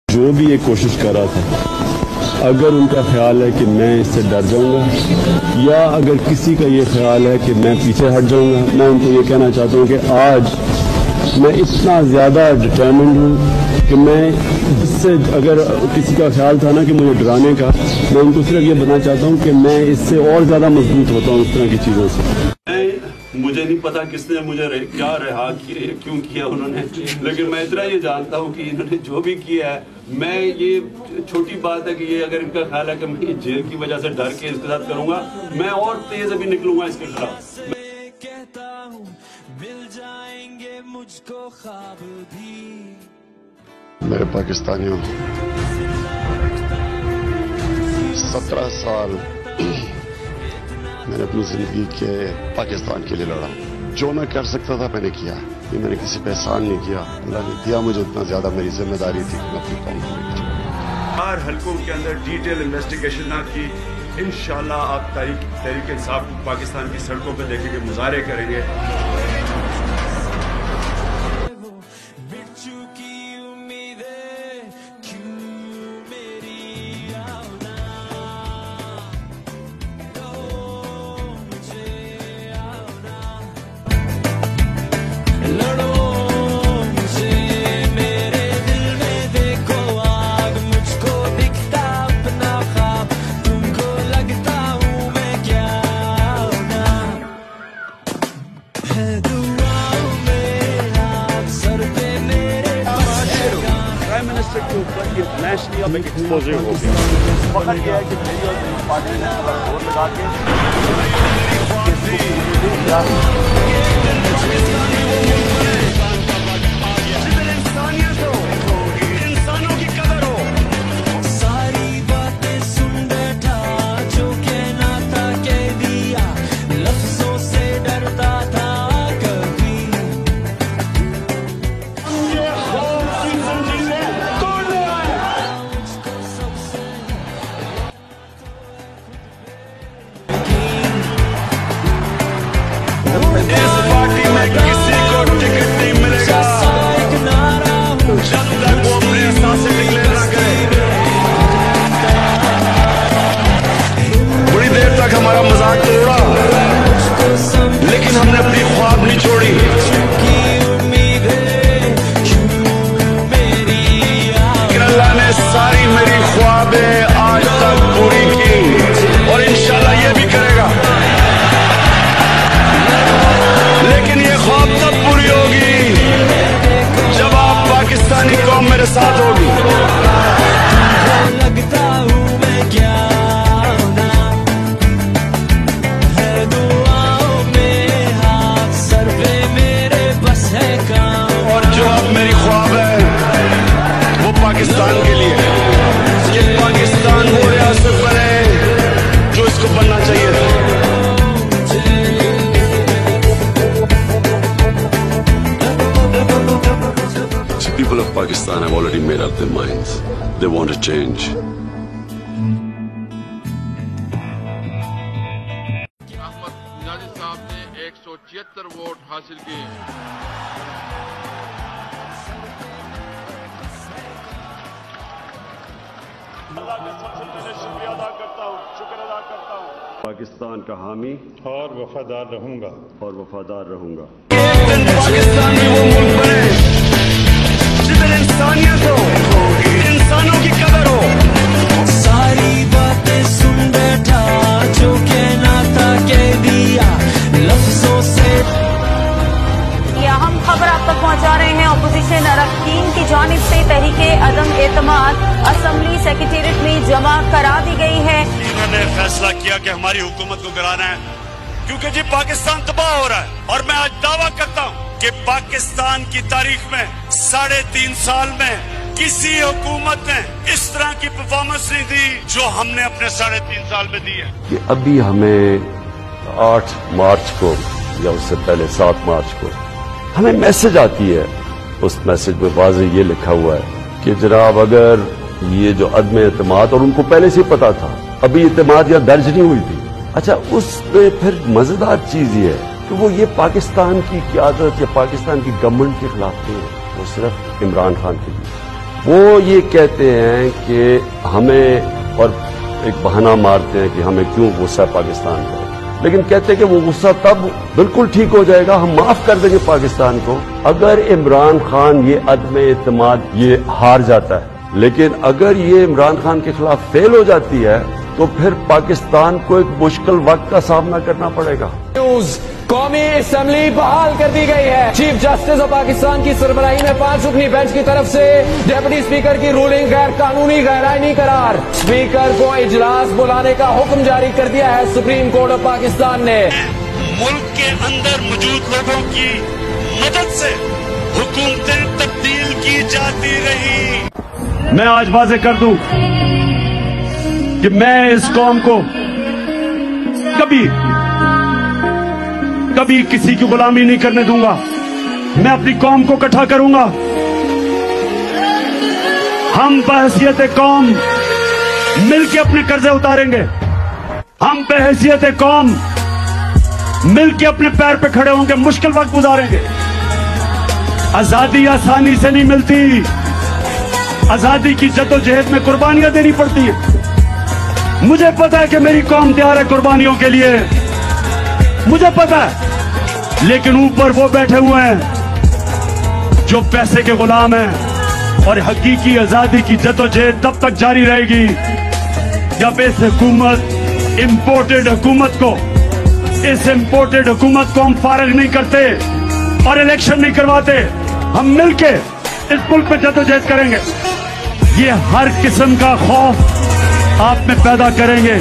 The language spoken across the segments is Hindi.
जो भी ये कोशिश कर रहा था, अगर उनका ख्याल है कि मैं इससे डर जाऊंगा या अगर किसी का ये ख्याल है कि मैं पीछे हट जाऊंगा, मैं उनको ये कहना चाहता हूं कि आज मैं इतना ज़्यादा डिटर्मिन्ड हूँ कि मैं इससे, अगर किसी का ख्याल था ना कि मुझे डराने का, मैं उनको सिर्फ ये बताना चाहता हूँ कि मैं इससे और ज़्यादा मजबूत होता हूँ इस तरह की चीज़ों से। मुझे नहीं पता किसने मुझे क्या रिहा किया, क्यों किया उन्होंने, लेकिन मैं इतना ये जानता हूँ कि इन्होंने जो भी किया है, मैं ये छोटी बात है कि ये अगर इनका ख्याल है कि मैं जेल की वजह से डर के इसके साथ करूंगा, मैं और तेज अभी निकलूंगा इसके खिलाफ। मैं कहता हूँ मिल जाएंगे मुझको ख्वाब भी। मेरे पाकिस्तानियों, 17 साल मैंने अपनी जिंदगी के पाकिस्तान के लिए लड़ा। जो मैं कर सकता था मैंने किया। ये मैंने किसी पे एहसान नहीं किया, अल्लाह ने दिया मुझे उतना ज्यादा, मेरी जिम्मेदारी थी कि मैं अपनी कौम को लेकर चलूं। 4 हलकों के अंदर डिटेल इन्वेस्टिगेशन ना की, इंशाल्लाह आप तहरीक इंसाफ पाकिस्तान की सड़कों पर देखेंगे, मुजाहरे करेंगे। के ऊपर इंटरनेशनली अब एक एक्सपोजर हो गया। फर्क यह है कि मेरी और मेरी पार्टी ने जोर लगा के इंसानों की कदर हो। सारी बातें सुन बैठा जो कहना था कह दिया, लफ्जों से डरता था कभी। इस पार्टी में किसी को टिकट नहीं मिलेगा जब तक वो अपने एहसास से डिक्लेयर ना करे। बड़ी देर तक हमारा मजाक तोड़ा, लेकिन हमने अपनी ख्वाब नहीं छोड़ी। अल्लाह ने सारी मेरी ख्वाबें आज तक पूरी की और इंशाल्लाह ये भी करेगा। लेकिन ये ख्वाब तब पूरी होगी जब आप पाकिस्तानी कौम मेरे साथ होगी। लगता हूँ मैं क्या ना है, दुआओं में हाथ सर पे मेरे बस है काम। और जो अब मेरी ख्वाब है वो पाकिस्तान के लिए है। ये पाकिस्तान वो रियासत बने जो इसको बनना चाहिए था। People of Pakistan have already made up their minds. They want to change. Ahmad निजाजी साहब ने 176 वोट हासिल किए। अल्लाह का सबसे पहले शुक्रिया अदा करता हूँ, शुक्र अदा करता हूँ। पाकिस्तान का हामी और वफादार रहूंगा एक दिन पाकिस्तान में वो मुल्क बने जिधर इंसानियत हो, इंसानों की कदर हो। सारी बातें सुन बैठा जो कहना था कह दिया, लफ्जों से। यह अहम खबर आप तक पहुंचा रहे हैं। अपोजिशन अरकान की जानिब से तहरीके अदम एतमाद असेंबली सेक्रेटेरिएट में जमा करा दी गई है। इन्होंने फैसला किया कि हमारी हुकूमत को गिराना है, क्योंकि जी पाकिस्तान तबाह हो रहा है। और मैं आज दावा करता हूँ कि पाकिस्तान की तारीख में 3.5 साल में किसी हुकूमत ने इस तरह की परफॉर्मेंस नहीं दी जो हमने अपने 3.5 साल में दी है। कि अभी हमें 8 मार्च को या उससे पहले 7 मार्च को हमें मैसेज आती है। उस मैसेज में वाज़ेह ये लिखा हुआ है कि जनाब अगर ये जो अदम एतमाद, और उनको पहले से पता था, अभी एतमाद या दर्ज नहीं हुई थी। अच्छा, उसमें फिर मजेदार चीज ये है कि वो ये पाकिस्तान की क़यादत या पाकिस्तान की गवर्नमेंट के खिलाफ नहीं है, वो सिर्फ इमरान खान के लिए। वो ये कहते हैं कि हमें, और एक बहाना मारते हैं कि हमें क्यों गुस्सा पाकिस्तान पर, लेकिन कहते हैं कि वो गुस्सा तब बिल्कुल ठीक हो जाएगा, हम माफ कर देंगे पाकिस्तान को अगर इमरान खान ये अदम एतमाद ये हार जाता है। लेकिन अगर ये इमरान खान के खिलाफ फेल हो जाती है तो फिर पाकिस्तान को एक मुश्किल वक्त का सामना करना पड़ेगा। कौमी असेंबली बहाल कर दी गई है। चीफ जस्टिस ऑफ पाकिस्तान की सरबराही में 5 रुकनी बेंच की तरफ से डिप्टी स्पीकर की रूलिंग गैर कानूनी गैरआईनी करार। स्पीकर को इजलास बुलाने का हुक्म जारी कर दिया है सुप्रीम कोर्ट ऑफ पाकिस्तान ने। मुल्क के अंदर मौजूद लोगों की मदद से हुकूमतें तब्दील की जाती रही। मैं आज वाज़े कर दूं कि मैं इस कौम को कभी किसी की गुलामी नहीं करने दूंगा। मैं अपनी कौम को इकट्ठा करूंगा। हम बहैसियत कौम मिलकर अपने कर्जे उतारेंगे। हम बहैसियत कौम मिलकर अपने पैर पे खड़े होंगे, मुश्किल वक्त गुजारेंगे। आजादी आसानी से नहीं मिलती। आजादी की जद्दोजहद में कुर्बानियां देनी पड़ती हैं। मुझे पता है कि मेरी कौम तैयार है कुर्बानियों के लिए, मुझे पता है। लेकिन ऊपर वो बैठे हुए हैं जो पैसे के गुलाम हैं, और हकीकी आजादी की जद्दोजहद तब तक जारी रहेगी जब इस इंपोर्टेड हुकूमत को हम फारग नहीं करते और इलेक्शन नहीं करवाते। हम मिलके इस मुल्क पे जद्दोजहद करेंगे। ये हर किस्म का खौफ आप में पैदा करेंगे।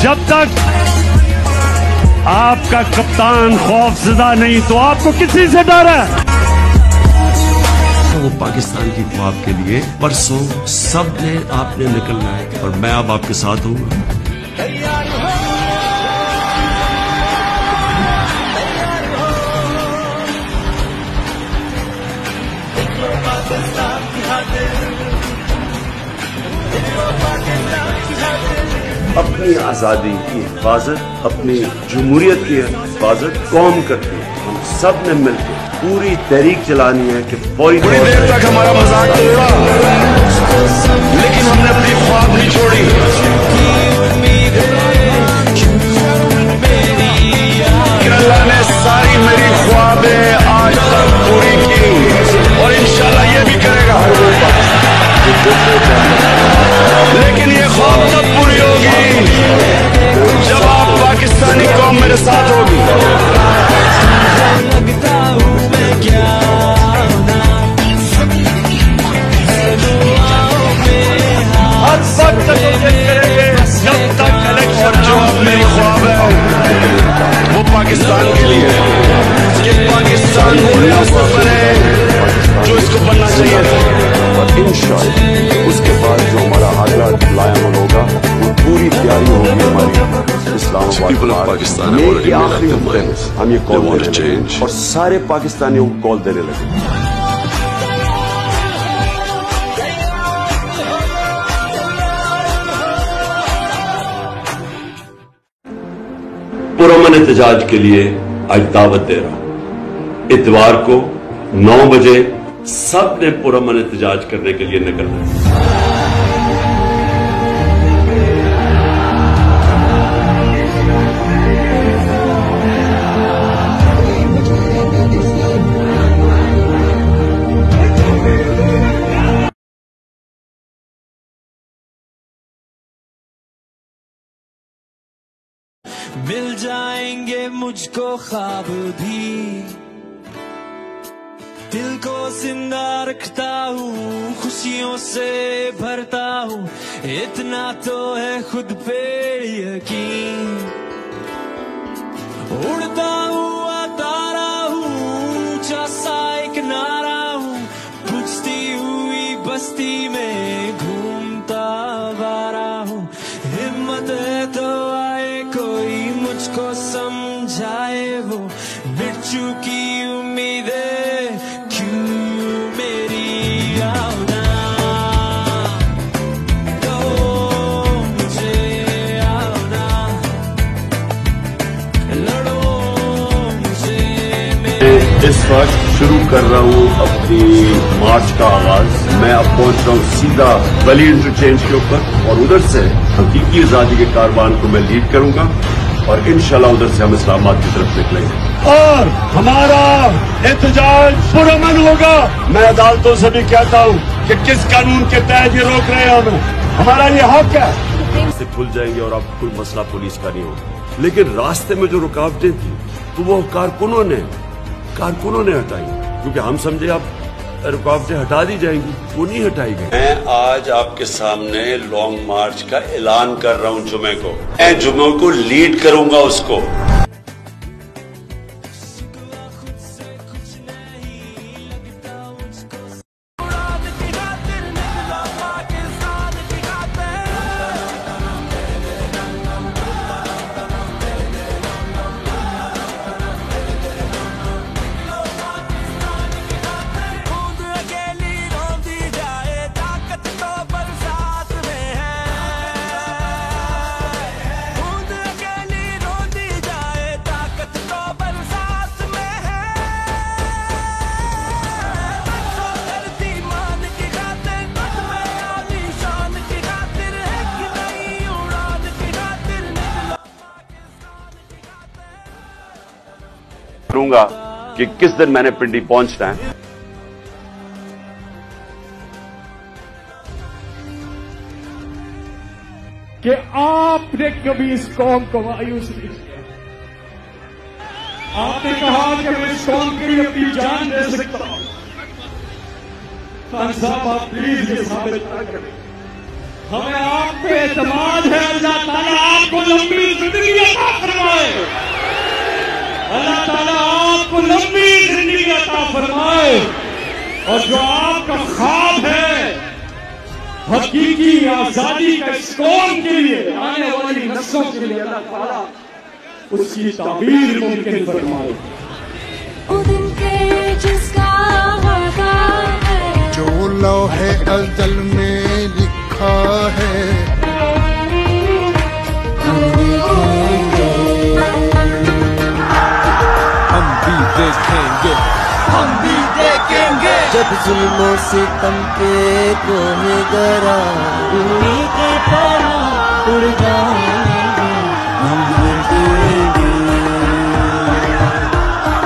जब तक आपका कप्तान खौफज़दा नहीं तो आपको किसी से डर है? वो पाकिस्तान की ख्वाब के लिए परसों सब ने आपने निकलना है और मैं अब आपके साथ हूँ। अपनी आजादी की हिफाजत, अपनी जमहूरियत की हिफाजत कौम करती है। हम सब ने मिलकर पूरी तहरीक चलानी है कि बड़ी देर तक हमारा मजाक तोड़ा, लेकिन हमने अपनी ख्वाब नहीं छोड़ी। अल्लाह ने सारी मेरी ख्वाबें आज तक पूरी की और इंशाल्लाह ये भी करेगा। लेकिन ये ख्वाब तब पूरी होगी जब आप पाकिस्तानी कौम मेरे साथ होगी। हर वक्त करेंगे जब तक इलेक्शन जो मेरी ख्वाब है वो पाकिस्तान के लिए कि पाकिस्तान वो रियासत बने जो इसको बनना चाहिए। और इंशाअल्लाह उसके बाद जो हमारा आगरा लायन होगा वो पूरी तैयारी होगी हमारी इस्लामाबाद पाकिस्तान में। आखिरी हम ये कॉल देने लगे और सारे पाकिस्तानियों को कॉल देने लगे। पुरअमन एहतजाज के लिए आज दावत दे रहा हूं। इतवार को 9 बजे सब ने पुरअमन एहतजाज करने के लिए निकलना है। मिल जाएंगे मुझको ख्वाब भी, दिल को जिंदा रखता हूँ, खुशियों से भरता हूँ, इतना तो है खुद पे यकीन। उड़ता हुआ तारा हूँ, ऊंचा सा एक नारा हूँ, बुझती हुई बस्ती में घूमता वारा हूँ। हिम्मत है तो आए कोई मुझको समझाए, वो मिट चुकी उम्मीदें क्यों मेरी आओना, तो मुझे आओना, लड़ो मुझे मेरे इस वक्त शुरू कर रहा हूँ अपनी मार्च का आगाज। मैं अब पहुंच रहा हूँ सीधा वली इंटरचेंज के ऊपर और उधर से हकीकी आजादी के कारवान को मैं लीड करूंगा और इंशाल्लाह उधर से हम इस्लामाबाद की तरफ निकलेंगे और हमारा एहतजाज पुरअमन होगा। मैं अदालतों से भी कहता हूँ कि किस कानून के तहत ये रोक रहे हैं हमें, हमारा ये हक है। से खुल जाएंगे और अब कोई मसला पुलिस का नहीं होगा, लेकिन रास्ते में जो रुकावटें थी तो वो कारकुनों ने हटाई, क्योंकि हम समझे अब रुकावटें हटा दी जाएंगी, वो नहीं हटाई गई। मैं आज आपके सामने लॉन्ग मार्च का ऐलान कर रहा हूं जुमे को। मैं जुमे को लीड करूंगा उसको। करूंगा कि किस दिन मैंने पिंडी पहुंचना है। कि आपने कभी इस कौम को मायूस नहीं किया। आपने कहा कि मैं इस कौम के लिए अपनी जान दे सकता हूं। खान साहब आप प्लीज ये साबित ना करें, हमें आप पे एतमाद है। अल्लाह ताला आपको लंबी जिंदगी अता फरमाए, अल्लाह ताला आपको लंबी जिंदगी अता फरमाए और जो आपका ख्वाब है हकीकी आजादी का इस कौम के लिए, आने वाली नस्लों के लिए, अल्लाह ताला उसकी ताबीर मुमकिन फरमाए। जो लौहे अज़ल में लिखा है हम भी देखेंगे जब जुल्मों से तम के गुनहगारा उन्हीं की तरह उड़ जाएंगे।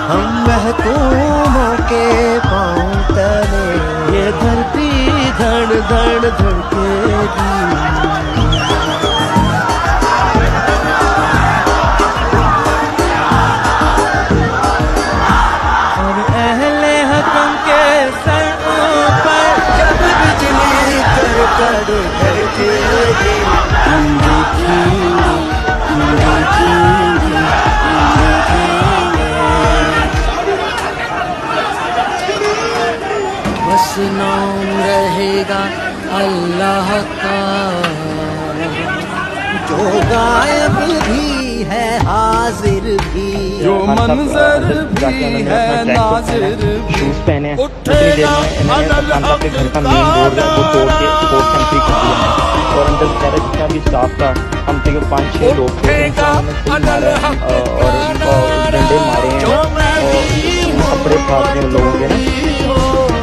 हम महकूमों के पांव तले ये धरती धड़ धड़ धड़केगी। बस नाम रहेगा अल्लाह का, जो गायब भी है हाजिर भी, जो मंजर भी है नाजिर भी, पहने उठेगा अपने घर का मेन रोड है वो तोड़ के स्पोर्ट्स एंट्री कर दिया है और अंदर बेचारा जितना भी स्टाफ था हम थे 5-6 लोग थे और डंडे मारे हैं और कपड़े फाड़ते हैं लोगों के ना।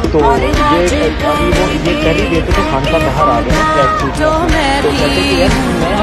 तो ये अभी वो ये कर ही देते तो खान का बाहर आ गए ट्रैक सूट तो कहते कि यार मैं